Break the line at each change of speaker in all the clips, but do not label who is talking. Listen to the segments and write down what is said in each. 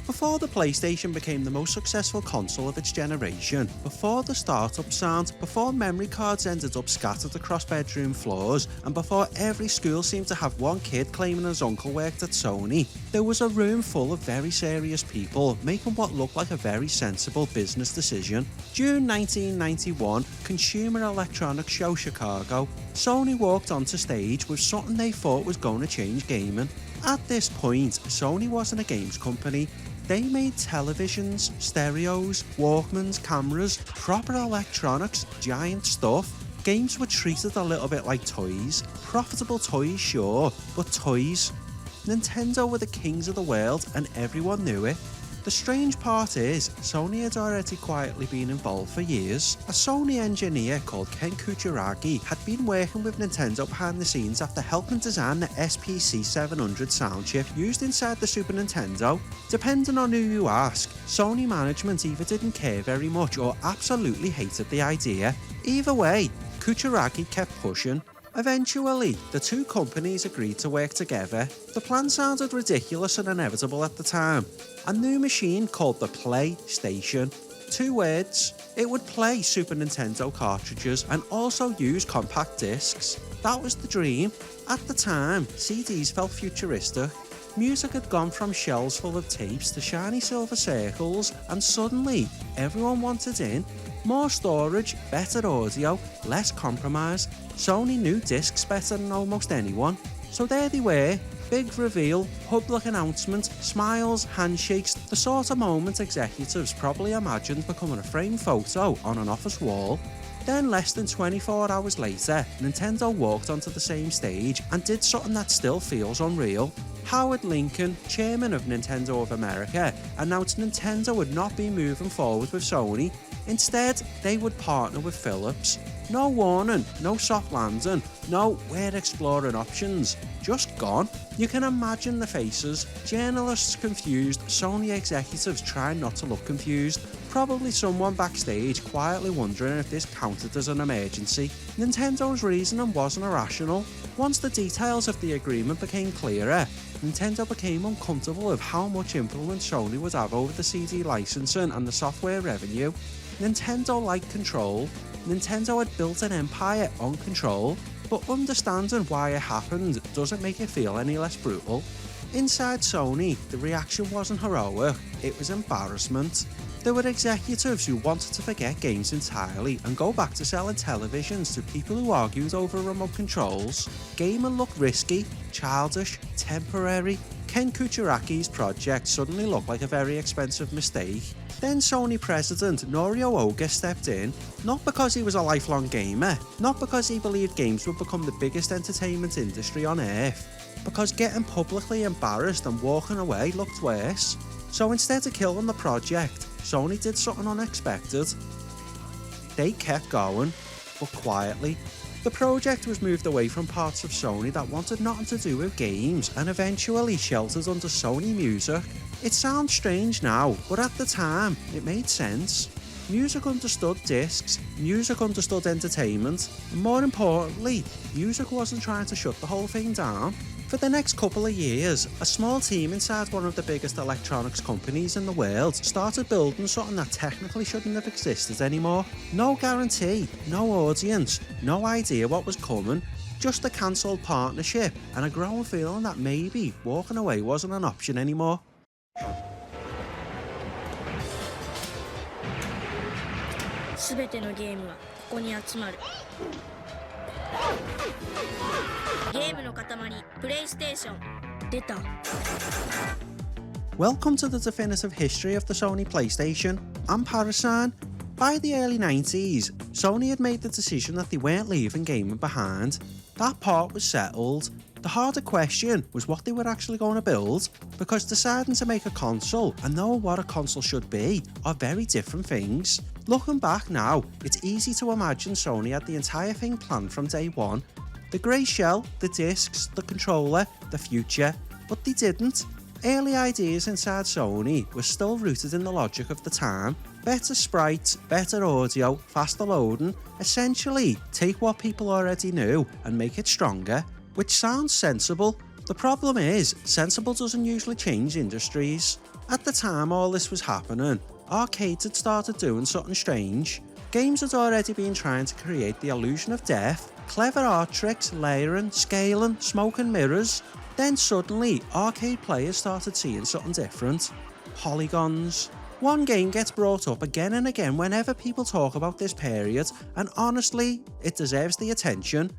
Before the PlayStation became the most successful console of its generation, before the startup sound, before memory cards ended up scattered across bedroom floors, and before every school seemed to have one kid claiming his uncle worked at Sony, there was a room full of very serious people making what looked like a very sensible business decision. June 1991, Consumer Electronics Show Chicago. Sony walked onto stage with something they thought was going to change gaming. At this point, Sony wasn't a games company. They made televisions, stereos, Walkmans, cameras, proper electronics, giant stuff. Games were treated a little bit like toys. Profitable toys, sure, but toys. Nintendo were the kings of the world and everyone knew it. The strange part is, Sony had already quietly been involved for years. A Sony engineer called Ken Kutaragi had been working with Nintendo behind the scenes after helping design the SPC 700 sound chip used inside the Super Nintendo. Depending on who you ask, Sony management either didn't care very much or absolutely hated the idea. Either way, Kutaragi kept pushing. Eventually, the two companies agreed to work together. The plan sounded ridiculous and inevitable at the time. A new machine called the PlayStation. 2 words. It would play Super Nintendo cartridges and also use compact discs. That was the dream. At the time, CDs felt futuristic. Music had gone from shelves full of tapes to shiny silver circles, and suddenly, everyone wanted in. More storage, better audio, less compromise. Sony knew discs better than almost anyone. So there they were, big reveal, public announcement, smiles, handshakes, the sort of moment executives probably imagined becoming a framed photo on an office wall. Then less than 24 hours later, Nintendo walked onto the same stage and did something that still feels unreal. Howard Lincoln, chairman of Nintendo of America, announced Nintendo would not be moving forward with Sony. Instead, they would partner with Philips. No warning, no soft landing, no we're exploring options. Just gone. You can imagine the faces. Journalists confused, Sony executives trying not to look confused. Probably someone backstage quietly wondering if this counted as an emergency. Nintendo's reasoning wasn't irrational. Once the details of the agreement became clearer, Nintendo became uncomfortable with how much influence Sony would have over the CD licensing and the software revenue. Nintendo liked control. Nintendo had built an empire on control, but understanding why it happened doesn't make it feel any less brutal. Inside Sony, the reaction wasn't heroic, it was embarrassment. There were executives who wanted to forget games entirely and go back to selling televisions to people who argued over remote controls. Gaming looked risky, childish, temporary. Ken Kutaragi's project suddenly looked like a very expensive mistake. Then Sony president Norio Oga stepped in, not because he was a lifelong gamer, not because he believed games would become the biggest entertainment industry on earth, because getting publicly embarrassed and walking away looked worse. So instead of killing the project, Sony did something unexpected. They kept going, but quietly. The project was moved away from parts of Sony that wanted nothing to do with games and eventually sheltered under Sony Music. It sounds strange now, but at the time, it made sense. Music understood discs, music understood entertainment, and more importantly, music wasn't trying to shut the whole thing down. For the next couple of years, a small team inside one of the biggest electronics companies in the world started building something that technically shouldn't have existed anymore. No guarantee, no audience, no idea what was coming, just a cancelled partnership and a growing feeling that maybe walking away wasn't an option anymore.
すべてのゲームはここに集まる。ゲームの塊、PlayStation。出た。
Welcome to the definitive history of the Sony PlayStation. I'm Parasine. By the early 90s, Sony had made the decision that they weren't leaving gaming behind. That part was settled. The harder question was what they were actually going to build, because deciding to make a console and knowing what a console should be are very different things. Looking back now, it's easy to imagine Sony had the entire thing planned from day one. The grey shell, the discs, the controller, the future, but they didn't. Early ideas inside Sony were still rooted in the logic of the time. Better sprites, better audio, faster loading, essentially take what people already knew and make it stronger, which sounds sensible. The problem is, sensible doesn't usually change industries. At the time all this was happening, arcades had started doing something strange. Games had already been trying to create the illusion of death, clever art tricks, layering, scaling, smoke and mirrors. Then suddenly, arcade players started seeing something different. Polygons. One game gets brought up again and again whenever people talk about this period, and honestly, it deserves the attention.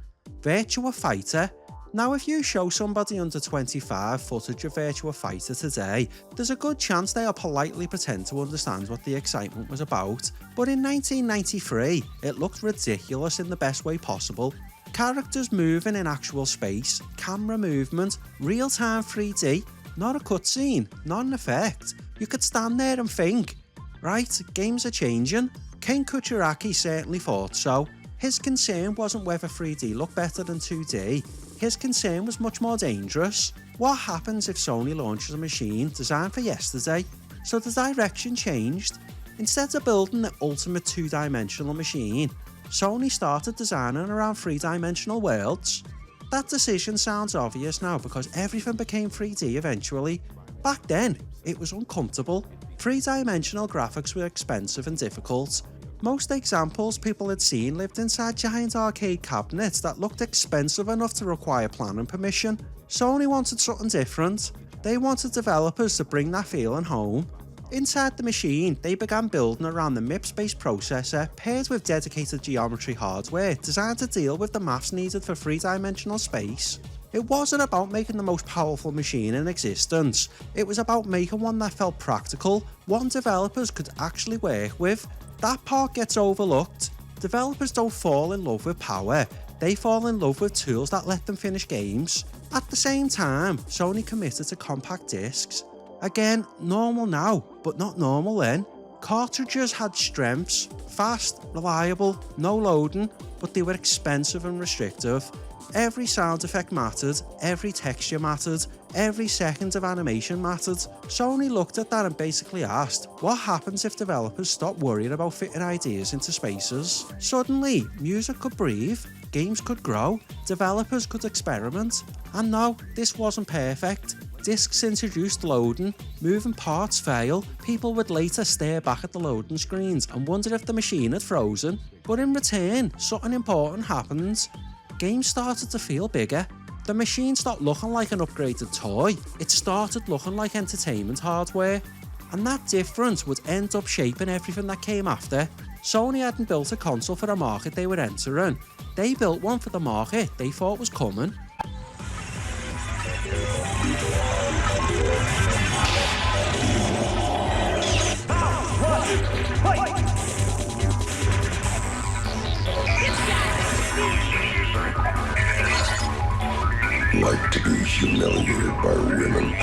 Virtua Fighter. Now if you show somebody under 25 footage of Virtua Fighter today, there's a good chance they'll politely pretend to understand what the excitement was about, but in 1993, it looked ridiculous in the best way possible. Characters moving in actual space, camera movement, real-time 3D, not a cutscene, not an effect. You could stand there and think, right, games are changing. Ken Kucharaki certainly thought so. His concern wasn't whether 3D looked better than 2D. His concern was much more dangerous. What happens if Sony launches a machine designed for yesterday? So the direction changed. Instead of building the ultimate two-dimensional machine, Sony started designing around three-dimensional worlds. That decision sounds obvious now because everything became 3D eventually. Back then, it was uncomfortable. Three-dimensional graphics were expensive and difficult. Most examples people had seen lived inside giant arcade cabinets that looked expensive enough to require planning permission. Sony wanted something different. They wanted developers to bring that feeling home. Inside the machine, they began building around the MIPS-based processor paired with dedicated geometry hardware designed to deal with the maths needed for three-dimensional space. It wasn't about making the most powerful machine in existence, it was about making one that felt practical, one developers could actually work with. That part gets overlooked. Developers don't fall in love with power, they fall in love with tools that let them finish games. At the same time, Sony committed to compact discs. Again, normal now, but not normal then. Cartridges had strengths, fast, reliable, no loading, but they were expensive and restrictive. Every sound effect mattered, every texture mattered, every second of animation mattered. Sony looked at that and basically asked, what happens if developers stop worrying about fitting ideas into spaces? Suddenly, music could breathe, games could grow, developers could experiment. And no, this wasn't perfect. Discs introduced loading, moving parts fail, people would later stare back at the loading screens and wonder if the machine had frozen. But in return, something important happened. Games started to feel bigger. The machine stopped looking like an upgraded toy, it started looking like entertainment hardware. And that difference would end up shaping everything that came after. Sony hadn't built a console for the market they were entering, they built one for the market they thought was coming.
Like to be humiliated by women.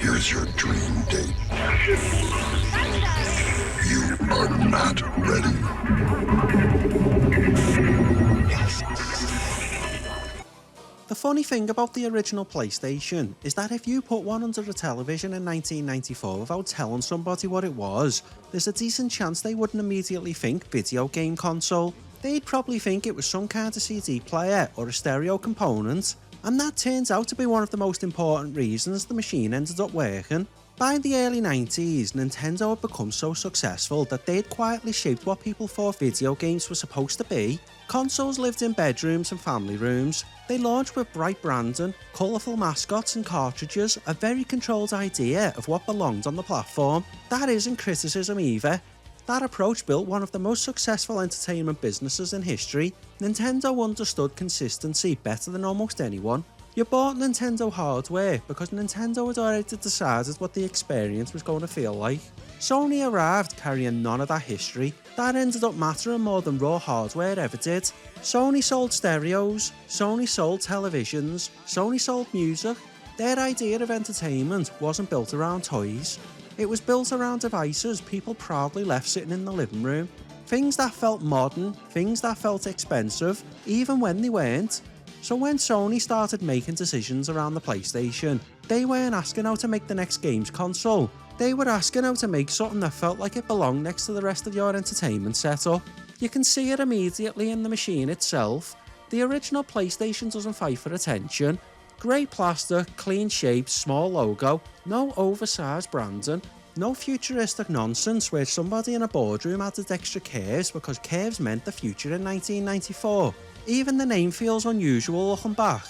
Here's your dream date. You are not ready.
The funny thing about the original PlayStation is that if you put one under the television in 1994 without telling somebody what it was, there's a decent chance they wouldn't immediately think video game console. They'd probably think it was some kind of CD player or a stereo component, and that turns out to be one of the most important reasons the machine ended up working. By the early 90s, Nintendo had become so successful that they'd quietly shaped what people thought video games were supposed to be. Consoles lived in bedrooms and family rooms. They launched with bright branding, colourful mascots and cartridges, a very controlled idea of what belonged on the platform. That isn't criticism either. That approach built one of the most successful entertainment businesses in history. Nintendo understood consistency better than almost anyone. You bought Nintendo hardware because Nintendo had already decided what the experience was going to feel like. Sony arrived carrying none of that history. That ended up mattering more than raw hardware ever did. Sony sold stereos, Sony sold televisions, Sony sold music. Their idea of entertainment wasn't built around toys. It was built around devices people proudly left sitting in the living room. Things that felt modern, things that felt expensive, even when they weren't. So when Sony started making decisions around the PlayStation, they weren't asking how to make the next games console. They were asking how to make something that felt like it belonged next to the rest of your entertainment setup. You can see it immediately in the machine itself. The original PlayStation doesn't fight for attention. Grey plastic, clean shapes, small logo, no oversized branding, no futuristic nonsense where somebody in a boardroom added extra curves because curves meant the future in 1994. Even the name feels unusual looking back.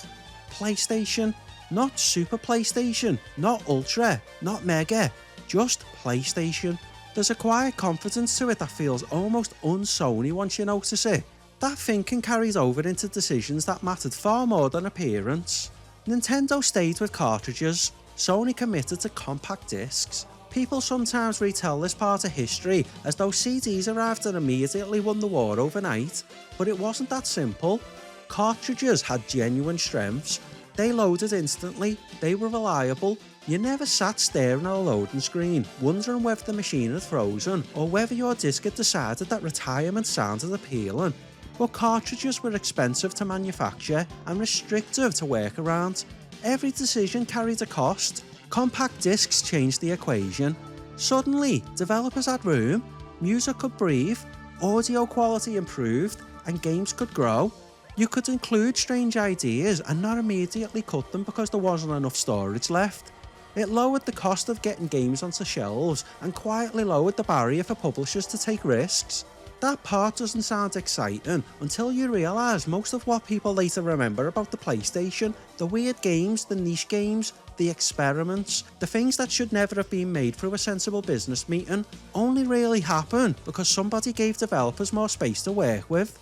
PlayStation, not Super PlayStation, not Ultra, not Mega, just PlayStation. There's a quiet confidence to it that feels almost un-Sony once you notice it. That thinking carries over into decisions that mattered far more than appearance. Nintendo stayed with cartridges, Sony committed to compact discs. People sometimes retell this part of history as though CDs arrived and immediately won the war overnight, but it wasn't that simple. Cartridges had genuine strengths. They loaded instantly, they were reliable. You never sat staring at a loading screen, wondering whether the machine had frozen or whether your disc had decided that retirement sounded appealing. But cartridges were expensive to manufacture and restrictive to work around. Every decision carried a cost. Compact discs changed the equation. Suddenly, developers had room, music could breathe, audio quality improved, and games could grow. You could include strange ideas and not immediately cut them because there wasn't enough storage left. It lowered the cost of getting games onto shelves and quietly lowered the barrier for publishers to take risks. That part doesn't sound exciting until you realise most of what people later remember about the PlayStation, the weird games, the niche games, the experiments, the things that should never have been made through a sensible business meeting, only really happened because somebody gave developers more space to work with.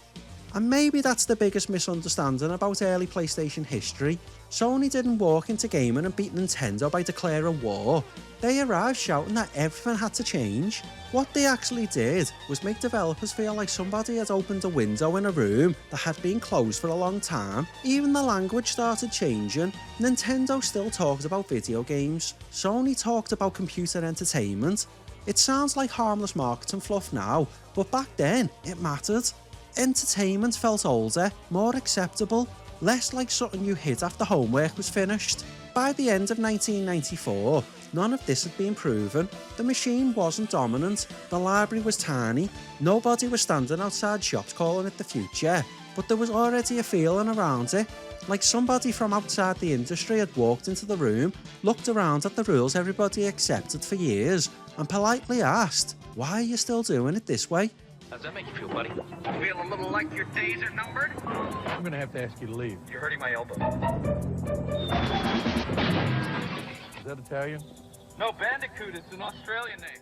And maybe that's the biggest misunderstanding about early PlayStation history. Sony didn't walk into gaming and beat Nintendo by declaring war. They arrived shouting that everything had to change. What they actually did was make developers feel like somebody had opened a window in a room that had been closed for a long time. Even the language started changing. Nintendo still talked about video games. Sony talked about computer entertainment. It sounds like harmless marketing fluff now, but back then it mattered. Entertainment felt older, more acceptable, less like something you hid after homework was finished. By the end of 1994, none of this had been proven. The machine wasn't dominant, the library was tiny, nobody was standing outside shops calling it the future, but there was already a feeling around it, like somebody from outside the industry had walked into the room, looked around at the rules everybody accepted for years, and politely asked, "Why are you still doing it this way?"
How's that make you feel, buddy?
Feel a little like your days are numbered?
I'm gonna have to ask you to leave.
You're hurting my elbow.
Is that Italian?
No, Bandicoot is an Australian name.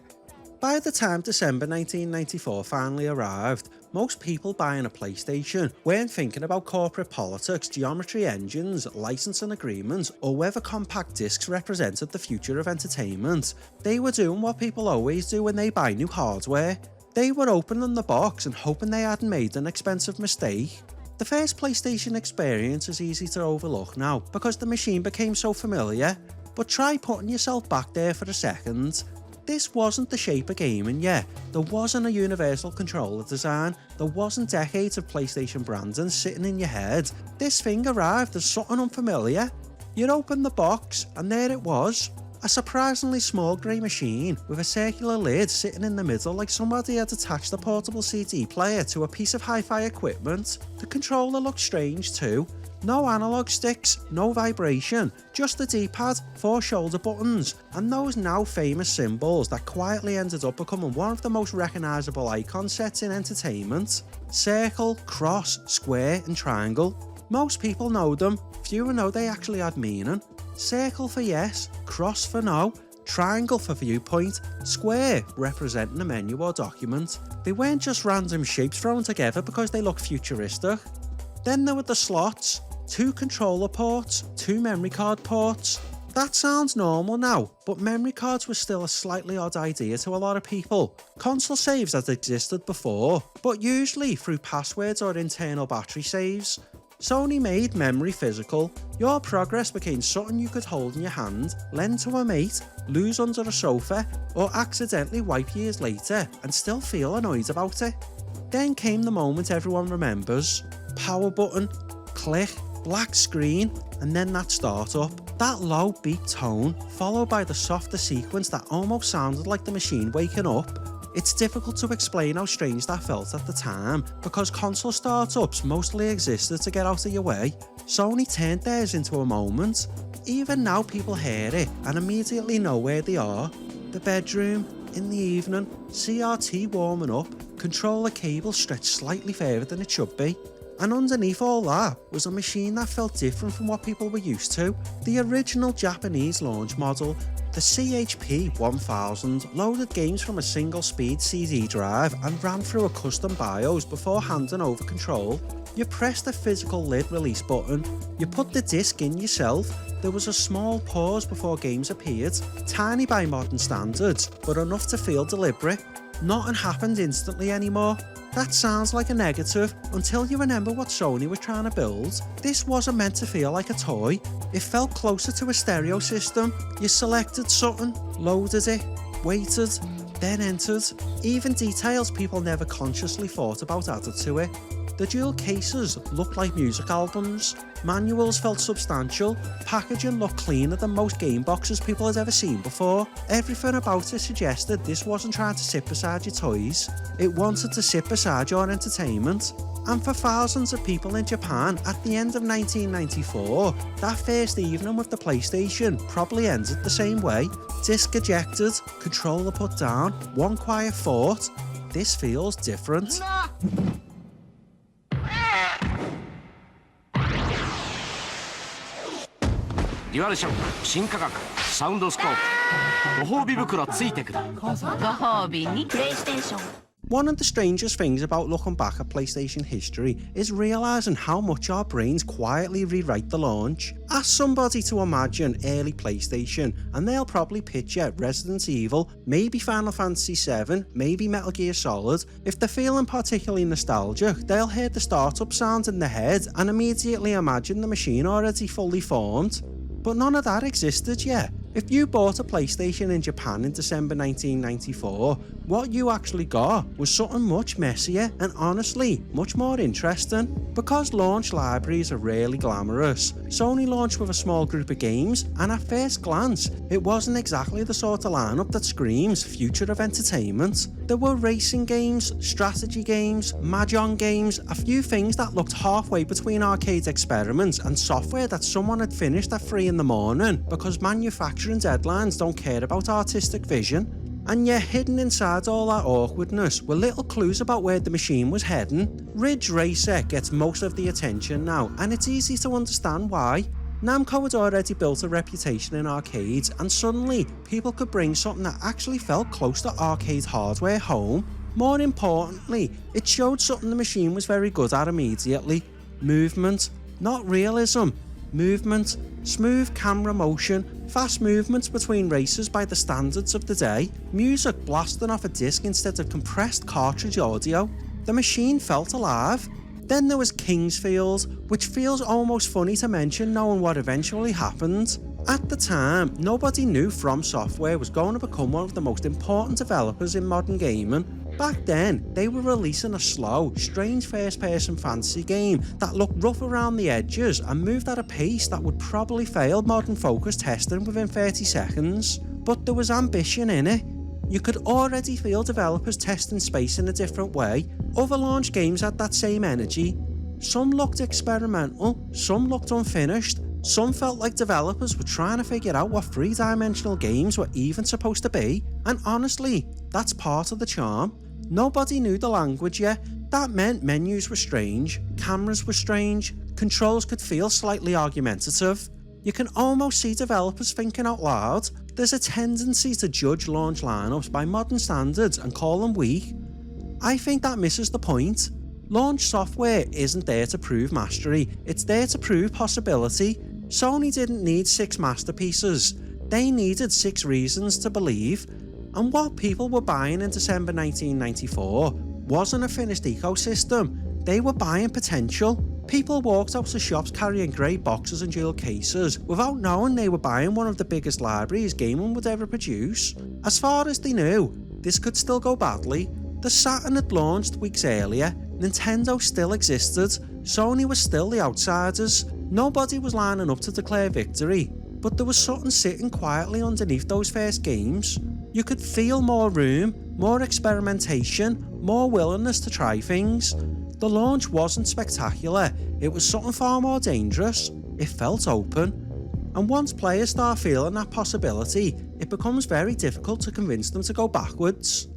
By the time December 1994 finally arrived, most people buying a PlayStation weren't thinking about corporate politics, geometry engines, licensing agreements, or whether compact discs represented the future of entertainment. They were doing what people always do when they buy new hardware. They were opening the box and hoping they hadn't made an expensive mistake. The first PlayStation experience is easy to overlook now because the machine became so familiar, but try putting yourself back there for a second. This wasn't the shape of gaming yet, there wasn't a universal controller design, there wasn't decades of PlayStation branding sitting in your head. This thing arrived as something unfamiliar. You opened the box and there it was. A surprisingly small grey machine with a circular lid sitting in the middle like somebody had attached a portable CD player to a piece of hi-fi equipment. The controller looked strange too. No analog sticks, no vibration, just the D-pad, 4 shoulder buttons, and those now famous symbols that quietly ended up becoming one of the most recognisable icon sets in entertainment. Circle, cross, square and triangle. Most people know them, fewer know they actually had meaning. Circle for yes, cross for no, triangle for viewpoint, square representing a menu or document. They weren't just random shapes thrown together because they look futuristic. Then there were the slots, 2 controller ports, 2 memory card ports. That sounds normal now, but memory cards were still a slightly odd idea to a lot of people. Console saves had existed before, but usually through passwords or internal battery saves. Sony made memory physical. Your progress became something you could hold in your hand, lend to a mate, lose under a sofa, or accidentally wipe years later and still feel annoyed about it. Then came the moment everyone remembers. Power button, click, black screen, and then that startup. That low beat tone, followed by the softer sequence that almost sounded like the machine waking up. It's difficult to explain how strange that felt at the time, because console startups mostly existed to get out of your way. Sony turned theirs into a moment. Even now people hear it and immediately know where they are. The bedroom, in the evening, CRT warming up, controller cable stretched slightly further than it should be. And underneath all that was a machine that felt different from what people were used to. The original Japanese launch model, the CHP 1000, loaded games from a single speed CD drive and ran through a custom BIOS before handing over control. You pressed the physical lid release button, you put the disc in yourself, there was a small pause before games appeared, tiny by modern standards, but enough to feel deliberate. Nothing happened instantly anymore. That sounds like a negative until you remember what Sony were trying to build. This wasn't meant to feel like a toy. It felt closer to a stereo system. You selected something, loaded it, waited, then entered. Even details people never consciously thought about added to it. The dual cases looked like music albums, manuals felt substantial, packaging looked cleaner than most game boxes people had ever seen before. Everything about it suggested this wasn't trying to sit beside your toys, it wanted to sit beside your entertainment. And for thousands of people in Japan at the end of 1994, that first evening with the PlayStation probably ended the same way. Disc ejected, controller put down, one quiet thought, this feels different.
デュアルショック新価格サウンドスコープご褒美袋ついてくる
ご褒美にプレイステーション
One of the strangest things about looking back at PlayStation history is realising how much our brains quietly rewrite the launch. Ask somebody to imagine early PlayStation and they'll probably picture Resident Evil, maybe Final Fantasy VII, maybe Metal Gear Solid. If they're feeling particularly nostalgic, they'll hear the startup sound in their head and immediately imagine the machine already fully formed. But none of that existed yet. If you bought a PlayStation in Japan in December 1994, what you actually got was something much messier and honestly much more interesting. Because launch libraries are rarely glamorous, Sony launched with a small group of games, and at first glance, it wasn't exactly the sort of lineup that screams future of entertainment. There were racing games, strategy games, mahjong games, a few things that looked halfway between arcade experiments and software that someone had finished at 3 in the morning because manufacturing deadlines don't care about artistic vision. And yet hidden inside all that awkwardness were little clues about where the machine was heading. Ridge Racer gets most of the attention now, and it's easy to understand why. Namco had already built a reputation in arcades, and suddenly people could bring something that actually felt close to arcade hardware home. More importantly, it showed something the machine was very good at immediately: movement. Not realism, movement. Smooth camera motion, fast movements between races by the standards of the day, music blasting off a disc instead of compressed cartridge audio. The machine felt alive. Then there was Kingsfield, which feels almost funny to mention knowing what eventually happened. At the time, nobody knew From Software was going to become one of the most important developers in modern gaming. Back then, they were releasing a slow, strange first-person fantasy game that looked rough around the edges and moved at a pace that would probably fail modern focus testing within 30 seconds. But there was ambition in it. You could already feel developers testing space in a different way. Other launch games had that same energy. Some looked experimental, some looked unfinished, some felt like developers were trying to figure out what three-dimensional games were even supposed to be, and honestly, that's part of the charm. Nobody knew the language yet. That meant menus were strange, cameras were strange, controls could feel slightly argumentative. You can almost see developers thinking out loud. There's a tendency to judge launch lineups by modern standards and call them weak. I think that misses the point. Launch software isn't there to prove mastery, it's there to prove possibility. Sony didn't need 6 masterpieces, they needed 6 reasons to believe. And what people were buying in December 1994 wasn't a finished ecosystem, they were buying potential. People walked out of shops carrying grey boxes and dual cases without knowing they were buying one of the biggest libraries gaming would ever produce. As far as they knew, this could still go badly. The Saturn had launched weeks earlier, Nintendo still existed, Sony was still the outsiders, nobody was lining up to declare victory, but there was something sitting quietly underneath those first games. You could feel more room, more experimentation, more willingness to try things. The launch wasn't spectacular, it was something far more dangerous. It felt open. And once players start feeling that possibility, it becomes very difficult to convince them to go backwards.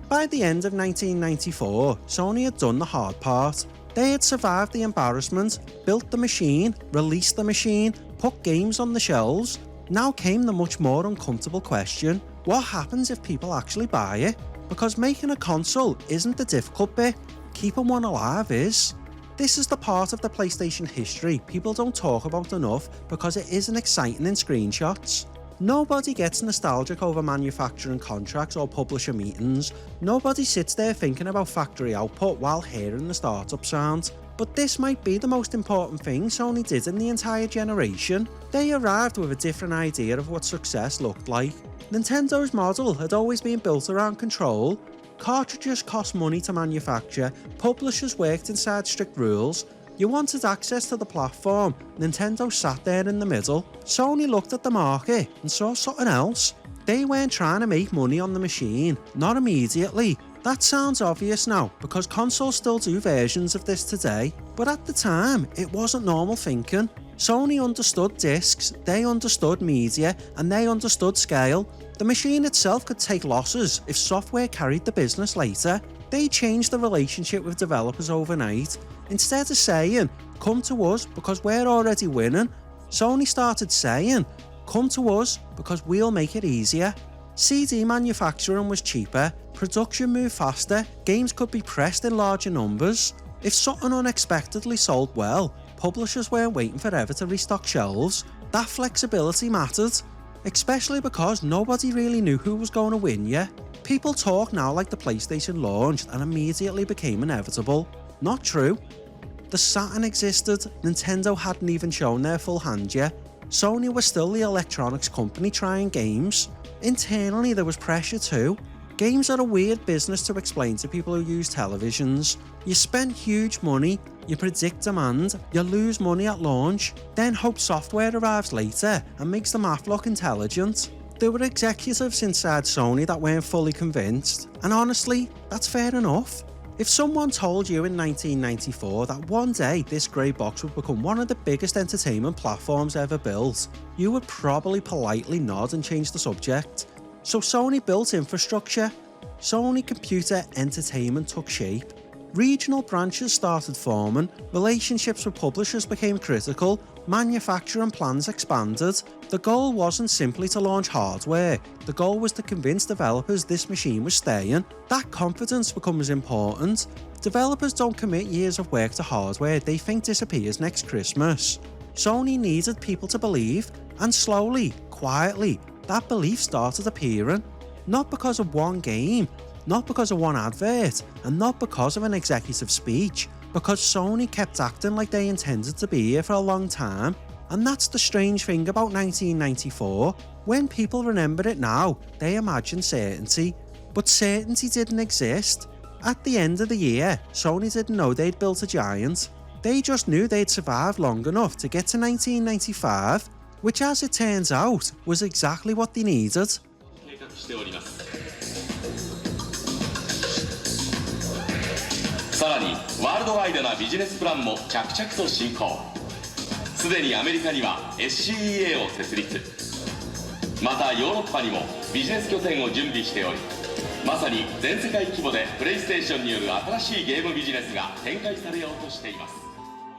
By the end of 1994, Sony had done the hard part. They had survived the embarrassment, built the machine, released the machine, put games on the shelves. Now came the much more uncomfortable question: what happens if people actually buy it? Because making a console isn't the difficult bit, keeping one alive is. This is the part of the PlayStation history people don't talk about enough because it isn't exciting in screenshots. Nobody gets nostalgic over manufacturing contracts or publisher meetings. Nobody sits there thinking about factory output while hearing the startup sound. But this might be the most important thing Sony did in the entire generation. They arrived with a different idea of what success looked like. Nintendo's model had always been built around control. Cartridges cost money to manufacture, publishers worked inside strict rules. You wanted access to the platform, Nintendo sat there in the middle. Sony looked at the market and saw something else. They weren't trying to make money on the machine, not immediately. That sounds obvious now, because consoles still do versions of this today, but at the time, it wasn't normal thinking. Sony understood discs, they understood media, and they understood scale. The machine itself could take losses if software carried the business later. They changed the relationship with developers overnight. Instead of saying, come to us because we're already winning, Sony started saying, come to us because we'll make it easier. CD manufacturing was cheaper, production moved faster, games could be pressed in larger numbers. If something unexpectedly sold well, publishers weren't waiting forever to restock shelves. That flexibility mattered, especially because nobody really knew who was going to win yet. People talk now like the PlayStation launched and immediately became inevitable. Not true. The Saturn existed, Nintendo hadn't even shown their full hand yet. Sony was still the electronics company trying games. Internally there was pressure too. Games are a weird business to explain to people who use televisions. You spend huge money, you predict demand, you lose money at launch, then hope software arrives later and makes the math look intelligent. There were executives inside Sony that weren't fully convinced, and honestly, that's fair enough. If someone told you in 1994 that one day this grey box would become one of the biggest entertainment platforms ever built, you would probably politely nod and change the subject. So Sony built infrastructure. Sony Computer Entertainment took shape. Regional branches started forming, relationships with publishers became critical, manufacturing plans expanded. The goal wasn't simply to launch hardware, the goal was to convince developers this machine was staying. That confidence becomes important. Developers don't commit years of work to hardware they think disappears next Christmas. Sony needed people to believe, and slowly, quietly, that belief started appearing. Not because of one game, not because of one advert, and not because of an executive speech, because Sony kept acting like they intended to be here for a long time. And that's the strange thing about 1994. When people remember it now, they imagine certainty, but certainty didn't exist. At the end of the year, Sony didn't know they'd built a giant. They just knew they'd survived long enough to get to 1995, which as it turns out, was exactly what they needed.
さらにワールドワイドなビジネスプランも着々と進行。すでにアメリカには SCEA を設立。またヨーロッパにもビジネス拠点を準備しており、まさに全世界規模でプレイステーションによる新しいゲームビジネスが展開されようとしています。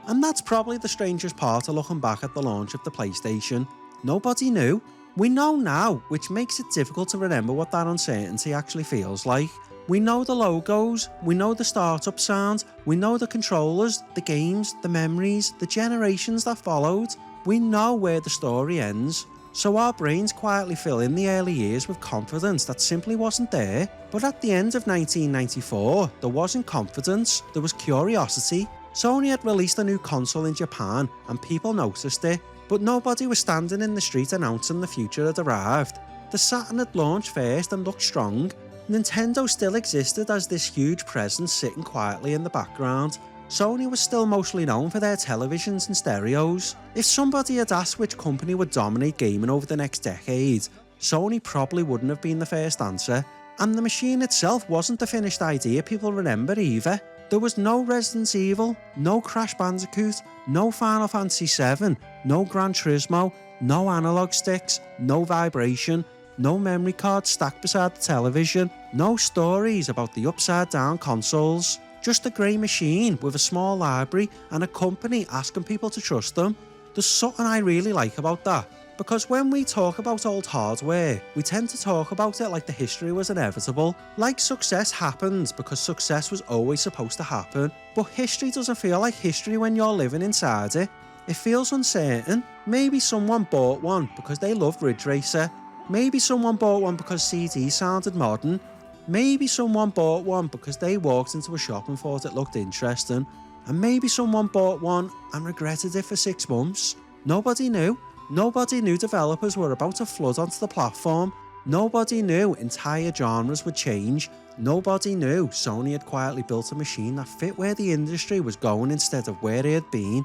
And that's probably the strangest part of looking back at the launch of the PlayStation. Nobody knew. We know now, which makes it difficult to remember what that uncertainty actually feels like. We know the logos, we know the startup sound, we know the controllers, the games, the memories, the generations that followed. We know where the story ends. So our brains quietly fill in the early years with confidence that simply wasn't there. But at the end of 1994, there wasn't confidence, there was curiosity. Sony had released a new console in Japan and people noticed it, but nobody was standing in the street announcing the future had arrived. The Saturn had launched first and looked strong. Nintendo still existed as this huge presence sitting quietly in the background. Sony was still mostly known for their televisions and stereos. If somebody had asked which company would dominate gaming over the next decade, Sony probably wouldn't have been the first answer. And the machine itself wasn't the finished idea people remember either. There was no Resident Evil, no Crash Bandicoot, no Final Fantasy VII, no Gran Turismo, no analog sticks, no vibration, no memory cards stacked beside the television, no stories about the upside down consoles. Just a grey machine with a small library and a company asking people to trust them. There's something I really like about that, because when we talk about old hardware, we tend to talk about it like the history was inevitable, like success happened because success was always supposed to happen, but history doesn't feel like history when you're living inside it. It feels uncertain. Maybe someone bought one because they loved Ridge Racer. Maybe someone bought one because CDs sounded modern. Maybe someone bought one because they walked into a shop and thought it looked interesting. And maybe someone bought one and regretted it for 6 months. Nobody knew. Nobody knew developers were about to flood onto the platform. Nobody knew entire genres would change. Nobody knew Sony had quietly built a machine that fit where the industry was going instead of where it had been.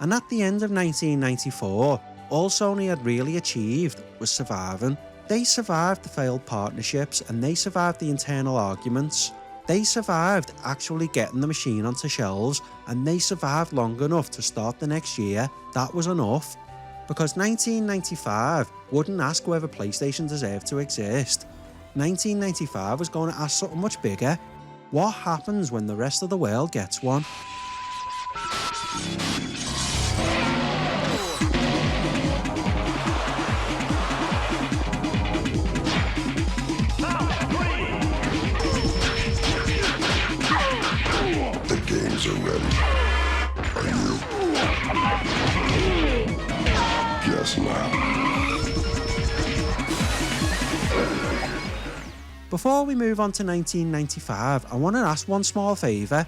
And at the end of 1994, all Sony had really achieved was surviving. They survived the failed partnerships and they survived the internal arguments. They survived actually getting the machine onto shelves, and they survived long enough to start the next year. That was enough. Because 1995 wouldn't ask whether PlayStation deserved to exist. 1995 was going to ask something much bigger. What happens when the rest of the world gets one?
The games are ready. Are you? Guess not.
Before we move on to 1995, I want to ask one small favour.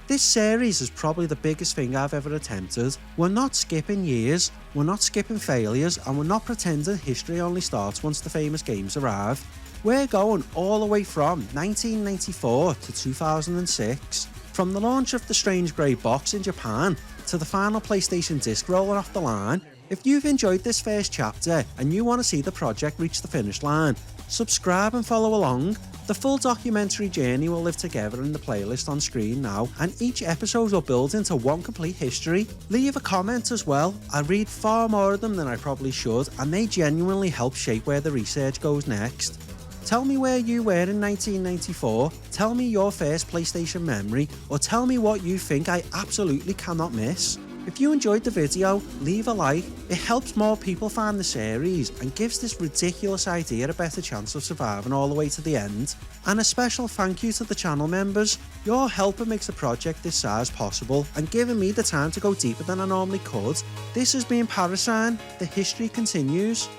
This series is probably the biggest thing I've ever attempted. We're not skipping years, we're not skipping failures, and we're not pretending history only starts once the famous games arrive. We're going all the way from 1994 to 2006. From the launch of the strange grey box in Japan to the final PlayStation disc rolling off the line. If you've enjoyed this first chapter and you want to see the project reach the finish line, subscribe and follow along. The full documentary journey will live together in the playlist on screen now, and each episode will build into one complete history. Leave a comment as well. I read far more of them than I probably should, and they genuinely help shape where the research goes next. Tell me where you were in 1994, tell me your first PlayStation memory, or tell me what you think I absolutely cannot miss. If you enjoyed the video, leave a like. It helps more people find the series and gives this ridiculous idea a better chance of surviving all the way to the end. And a special thank you to the channel members. Your help makes a project this size possible and giving me the time to go deeper than I normally could. This has been Parasine. The history continues.